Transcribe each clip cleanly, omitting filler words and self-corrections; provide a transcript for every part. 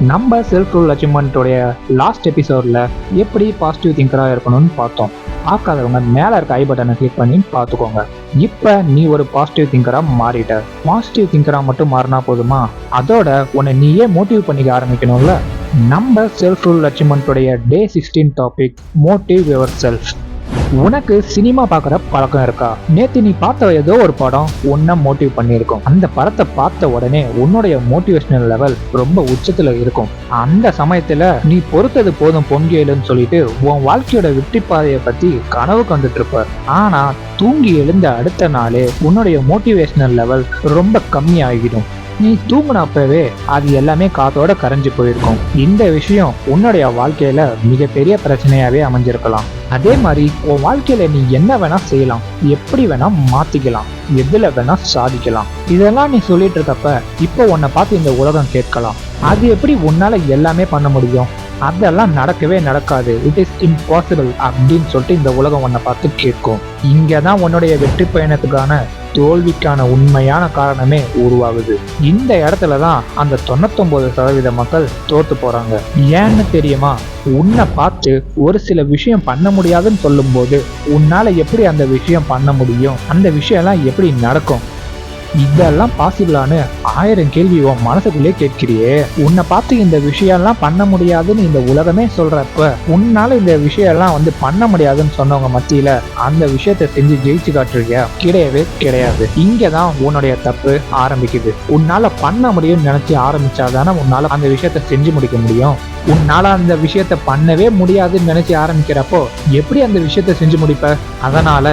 நம்ம self rule அச்சீவ்மெண்ட்டோடைய last எபிசோடில் எப்படி பாசிட்டிவ் திங்கராக இருக்கணும்னு பார்த்தோம். பார்க்காதவங்க மேலே இருக்க ஐ பட்டனை கிளிக் பண்ணி பார்த்துக்கோங்க. இப்போ நீ ஒரு பாசிட்டிவ் திங்கராக மாறிட்ட. பாசிட்டிவ் திங்கராக மட்டும் மாறினா போதுமா? அதோட உன்னை நீயே மோட்டிவ் பண்ணிக்க ஆரம்பிக்கணும்ல. நம்ம செல்ஃப் ரூல் அச்சீவ்மெண்ட்டோடைய day 16 topic motive your self. உனக்கு சினிமா பார்க்குற பழக்கம் இருக்கா? நேற்று நீ பார்த்த ஏதோ ஒரு படம் உன்னை மோட்டிவ் பண்ணியிருக்கும். அந்த படத்தை பார்த்த உடனே உன்னுடைய மோட்டிவேஷனல் லெவல் ரொம்ப உச்சத்தில் இருக்கும். அந்த சமயத்தில் நீ பொறுத்தது போதும் பொங்கியலுன்னு சொல்லிட்டு உன் வாழ்க்கையோட வெற்றி பாதையை பற்றி கனவு கண்டுட்டு இருப்ப. ஆனால் தூங்கி எழுந்த அடுத்த நாளே உன்னுடைய மோட்டிவேஷனல் லெவல் ரொம்ப கம்மியாகிடும். நீ தூங்கினப்பவே அது எல்லாமே காத்தோட கரைஞ்சு போயிருக்கும். இந்த விஷயம் உன்னுடைய வாழ்க்கையில மிகப்பெரிய பிரச்சனையாவே அமைஞ்சிருக்கலாம். அதே மாதிரி உன் வாழ்க்கையில நீ என்ன வேணா செய்யலாம், எப்படி வேணா மாத்திக்கலாம், எதுல வேணா சாதிக்கலாம். இதெல்லாம் நீ சொல்லிட்டு இருக்கப்ப இப்போ உன்னை பார்த்து இந்த உலகம் கேட்கலாம், அது எப்படி உன்னால எல்லாமே பண்ண முடியும்? அதெல்லாம் நடக்கவே நடக்காது, இட் இஸ் இம்பாசிபிள் அப்படின்னு சொல்லிட்டு இந்த உலகம் உன்னை பார்த்து கேட்கும். இங்கதான் உன்னுடைய வெற்றி பயணத்துக்கான தோல்விக்கான உண்மையான காரணமே உருவாகுது. இந்த இடத்துலதான் அந்த 99% மக்கள் தோத்து போறாங்க. ஏன்னு தெரியுமா? உன்னை பார்த்து ஒரு சில விஷயம் பண்ண முடியாதுன்னு சொல்லும் போது உன்னால எப்படி அந்த விஷயம் பண்ண முடியும், அந்த விஷயம் எல்லாம் எப்படி நடக்கும், இதெல்லாம் பாசிபிளானு 1000 கேள்வி உன் மனசுக்குள்ளே கேட்கிறியே. உன்னை பார்த்து இந்த விஷயம்லாம் பண்ண முடியாதுன்னு இந்த உலகமே சொல்றப்ப உன்னால இந்த விஷயம்லாம் பண்ண முடியாதுன்னு சொன்னவங்க மத்தியில அந்த விஷயத்த செஞ்சு ஜெயிச்சு காட்டுறியா? கிடையவே கிடையாது. இங்கதான் உன்னுடைய தப்பு ஆரம்பிக்குது. உன்னால பண்ண முடியும்னு நினைச்சு ஆரம்பிச்சாதானே உன்னால அந்த விஷயத்த செஞ்சு முடிக்க முடியும். உன்னால அந்த விஷயத்த பண்ணவே முடியாதுன்னு நினைச்சு ஆரம்பிக்கிறப்போ எப்படி அந்த விஷயத்த செஞ்சு முடிப்ப? அதனால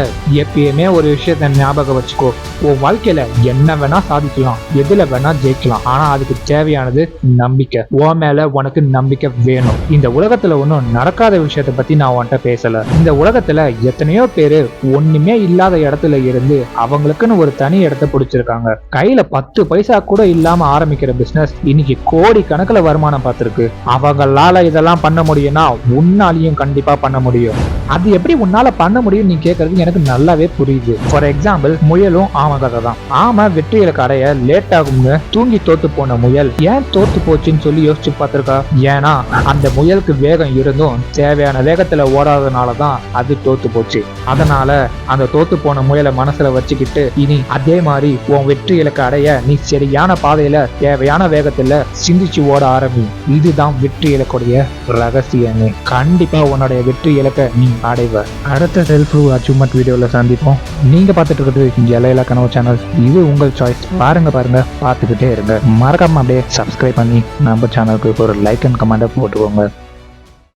எப்பயுமே ஒரு விஷயத்த ஞாபகம் வச்சுக்கோ, உன் வாழ்க்கையில என்ன வேணா சாதிக்கலாம், எதுல வேணா ஜெயிக்கலாம். ஆனா அதுக்கு தேவையானது நம்பிக்கை. உன் மேல உனக்கு நம்பிக்கை வேணும். இந்த உலகத்துல ஒன்றும் நடக்காத விஷயத்த பத்தி நான் உன்கிட்ட பேசல. இந்த உலகத்துல எத்தனையோ பேரு ஒண்ணுமே இல்லாத இடத்துல இருந்து அவங்களுக்குன்னு ஒரு தனி இடத்த பிடிச்சிருக்காங்க. கையில 10 பைசா கூட இல்லாம ஆரம்பிக்கிற பிசினஸ் இன்னைக்கு கோடி கணக்குல வருமானம் பார்த்திருக்கு. அவங்களால இதெல்லாம் பண்ண முடியும்னா உன்னாலையும் கண்டிப்பா பண்ண முடியும். அது எப்படி உன்னால பண்ண முடியும் நீ கேட்கறது எனக்கு நல்லாவே புரியுது. ஃபார் எக்ஸாம்பிள், முயலும் ஆமை கதை தான். ஆமை வெற்றி இலக்கு அடைய லேட் ஆகும்னு தூங்கி தோத்து போன முயல் ஏன் தோத்து போச்சுன்னு சொல்லி யோசிச்சு பார்த்திருக்கா? ஏன்னா அந்த முயலுக்கு வேகம் இருந்தும் தேவையான வேகத்துல ஓடாதனாலதான் அது தோத்து போச்சு. அதனால அந்த தோத்து போன முயலை மனசுல வச்சுக்கிட்டு இனி அதே மாதிரி உன் வெற்றி இலக்கு அடைய நீ சரியான பாதையில தேவையான வேகத்துல சிந்திச்சு ஓட ஆரம்பி. இதுதான் வெற்றி இலக்குடைய ரகசியமே. கண்டிப்பா உன்னுடைய வெற்றி இலக்கை நீ அடைவ. அடுத்த செல்ஃப் அச்சீவ்மெண்ட் வீடியோல சந்திப்போம். நீங்க பார்த்துட்டு இருக்கிறது எல்லையில கனவு சேனல். இது உங்கள் சாய்ஸ். பாருங்க பார்த்துக்கிட்டே இருங்க. மறக்காம அப்படியே சப்ஸ்கிரைப் பண்ணி நம்ம சேனலுக்கு ஒரு லைக் அண்ட் கமெண்ட் போட்டுக்கோங்க.